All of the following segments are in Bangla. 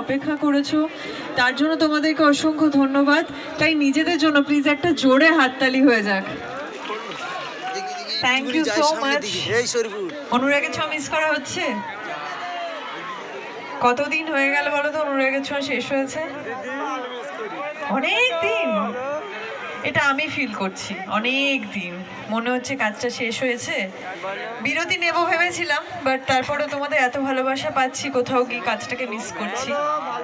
অপেক্ষা করেছো, তার জন্য তোমাদেরকে অসংখ্য ধন্যবাদ। তাই নিজেদের জন্য প্লিজ একটা জোরে হাততালি হয়ে যাক। Thank you so much. অনুরাগের ছোঁয়া মিস করা হচ্ছে? কতদিন হয়ে গেল বলো তো অনুরাগের ছোঁয়া শেষ হয়েছে? অনেক দিন। এটা আমি ফিল করছি, অনেক দিন মনে হচ্ছে কাজটা শেষ হয়েছে। বিরতি নেব ভেবেছিলাম, বাট তারপরে তোমাদের এত ভালোবাসা পাচ্ছি, কোথাও গিয়ে কাজটাকে মিস করছি।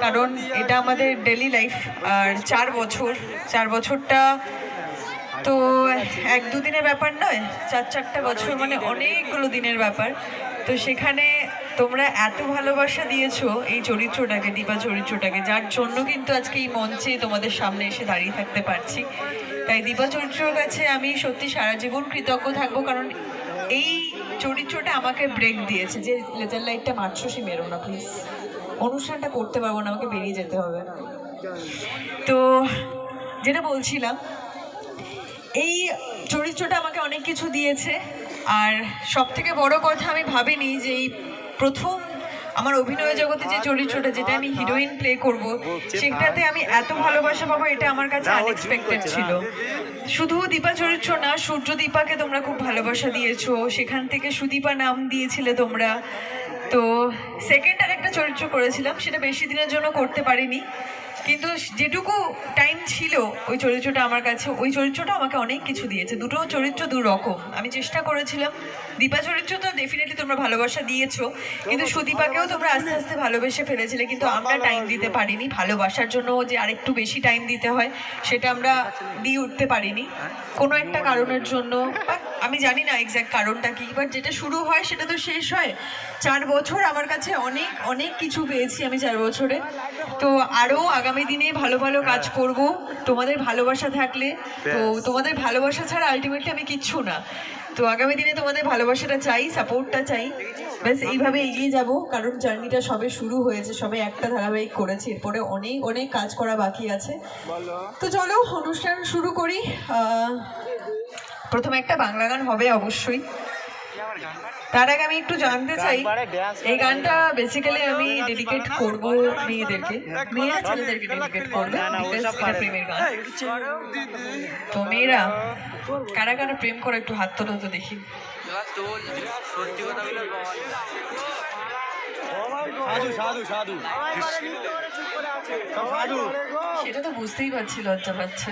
কারণ এটা আমাদের ডেলি লাইফ। আর 4 বছরটা তো 1-2 দিনের ব্যাপার নয়, 4-4টা বছর মানে অনেকগুলো দিনের ব্যাপার। তো সেখানে তোমরা এত ভালোবাসা দিয়েছো এই চরিত্রটাকে, দীপা চরিত্রটাকে, যার জন্য কিন্তু আজকে এই মঞ্চে তোমাদের সামনে এসে দাঁড়িয়ে থাকতে পারছি। তাই দীপা চরিত্রের কাছে আমি সত্যি সারা জীবন কৃতজ্ঞ থাকবো, কারণ এই চরিত্রটা আমাকে ব্রেক দিয়েছে। যে লেজার লাইটটা মারছোসি মেরো না প্লিজ, অনুষ্ঠানটা করতে পারবো না, আমাকে বেরিয়ে যেতে হবে। তো যেটা বলছিলাম, এই চরিত্রটা আমাকে অনেক কিছু দিয়েছে। আর সব থেকে বড় কথা, আমি ভাবিনি যে এই প্রথম আমার অভিনয় জগতে যে চরিত্রটা, যেটা আমি হিরোইন প্লে করব, সেটাতে আমি এত ভালোবাসা পাবো, এটা আমার কাছে আনএক্সপেক্টেড ছিল। শুধু দীপা চরিত্র না, সূর্যদীপাকে তোমরা খুব ভালোবাসা দিয়েছো, সেখান থেকে সুদীপা নাম দিয়েছিলে তোমরা। তো সেকেন্ড আর একটা চরিত্র করেছিলাম, সেটা বেশি দিনের জন্য করতে পারিনি, কিন্তু যেটুকু টাইম ছিল ওই চরিত্রটা আমার কাছে, ওই চরিত্রটা আমাকে অনেক কিছু দিয়েছে। দুটো চরিত্র দু রকম। আমি চেষ্টা করেছিলাম, দীপা চরিত্র তো ডেফিনেটলি তোমরা ভালোবাসা দিয়েছো, কিন্তু সুদীপাকেও তোমরা আস্তে আস্তে ভালোবেসে ফেলেছিলে, কিন্তু আমরা টাইম দিতে পারিনি। ভালোবাসার জন্য যে আরেকটু বেশি টাইম দিতে হয়, সেটা আমরা দিয়ে উঠতে পারিনি কোনো একটা কারণের জন্য। আমি জানি না এক্স্যাক্ট কারণটা কি, বাট যেটা শুরু হয় সেটা তো শেষ হয়। 4 বছর আমার কাছে অনেক অনেক কিছু পেয়েছি আমি 4 বছরে। তো আরও আগামী দিনে ভালো ভালো কাজ করব তোমাদের ভালোবাসা থাকলে। তো তোমাদের ভালোবাসা ছাড়া আলটিমেটলি আমি কিচ্ছু না। তো আগামী দিনে তোমাদের ভালোবাসাটা চাই, সাপোর্টটা চাই। ব্যাস এইভাবে এগিয়ে যাব, কারণ জার্নিটা সবে শুরু হয়েছে, সবে একটা ধারাবাহিক করেছি, এরপরে অনেক অনেক কাজ করা বাকি আছে। তো চলো অনুষ্ঠান শুরু করি। প্রথমে একটা বাংলা গান হবে অবশ্যই। তার আগে আমি একটু জানতে চাই, এই গানটা বেসিক্যালি আমি ডেডিকেট করব মেয়েদেরকে, মেয়েরা ছেলেদেরকে ডেডিকেট করবে, এটা প্রেমের গান। তো মেয়েরা কারা কারা প্রেম করে একটু হাত তোলো তো দেখি। সেটা তো বুঝতেই পারছি, লজ্জা পাচ্ছে।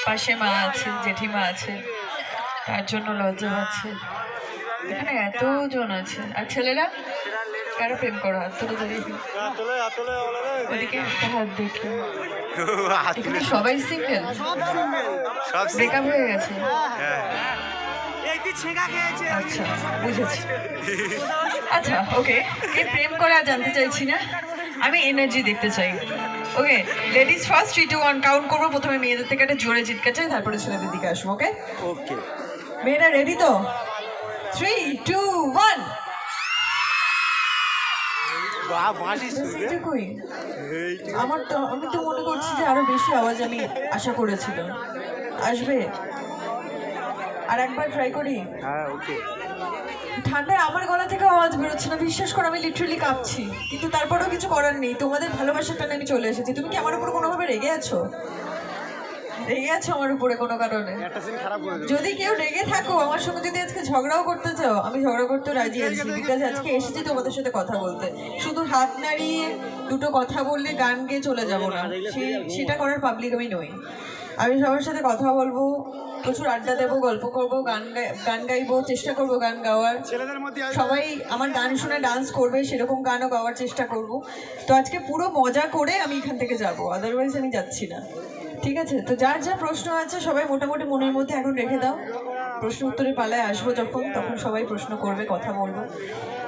পাশে মা আছে, জেঠিমা আছে, তার জন্য লজ্জা পাচ্ছে। এখানে এতজন আছে। আর ছেলেরা কারা প্রেম করো? হাত তোলো দেখি। ওদিকে একটা হাত দেখি। এখানে সবাই সিঙ্গেল, ব্রেকআপ হয়ে গেছে। আচ্ছা, বুঝেছি। আচ্ছা, ওকে। কে প্রেম করে আর জানতে চাইছি না, আমি এনার্জি দেখতে চাই। ওকে, লেডিস ফার্স্ট। 3, 2, 1 কাউন্ট করবো। প্রথমে মেয়েদের থেকে একটা জোরে চিৎকার চাই, তারপরে ছেলেদের দিকে আসবো। ওকে ওকে, মেয়েরা রেডি তো? 3, 2, 1। আমি তো মনে করছি যে আরো বেশি আওয়াজ আমি আশা করেছিলাম আসবে। আর একবার ট্রাই করি। ঠান্ডায় আমার গলা থেকে আওয়াজ বেরোচ্ছে না, বিশ্বাস করো, আমি লিটারালি কাঁপছি। কিন্তু তারপরেও কিছু করার নেই, তোমাদের ভালোবাসার টানে আমি চলে এসেছি। তুমি কি আমার উপর কোনোভাবে রেগে আছো? রেগে আছো আমার উপরে কোনো কারণে? যদি কেউ রেগে থাকো, আমার সঙ্গে যদি আজকে ঝগড়াও করতে চাও, আমি ঝগড়া করতে রাজি আছি, বিকজ আজকে এসেছি তোমাদের সাথে কথা বলতে। শুধু হাত নাড়িয়ে দুটো কথা বললে গান গেয়ে চলে যাব না, সেটা করার পাবলিক আমি নই। আমি সবার সাথে কথা বলবো, প্রচুর আড্ডা দেবো, গল্প করবো, গান গাইবো, চেষ্টা করবো গান গাওয়ার। সবাই আমার গান শুনে ডান্স করবে, সেরকম গানও গাওয়ার চেষ্টা করব। তো আজকে পুরো মজা করে আমি এখান থেকে যাব, আদারওয়াইজ আমি যাচ্ছি না। ঠিক আছে? তো যার যা প্রশ্ন আছে সবাই মোটামুটি মনের মধ্যে এখন রেখে দাও। প্রশ্ন উত্তরের পালায় আসবো যখন, তখন সবাই প্রশ্ন করবে, কথা বলবো।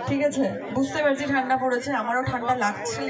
ঠিক আছে? বুঝতে পারছি ঠান্ডা পড়েছে, আমারও ঠান্ডা লাগছে।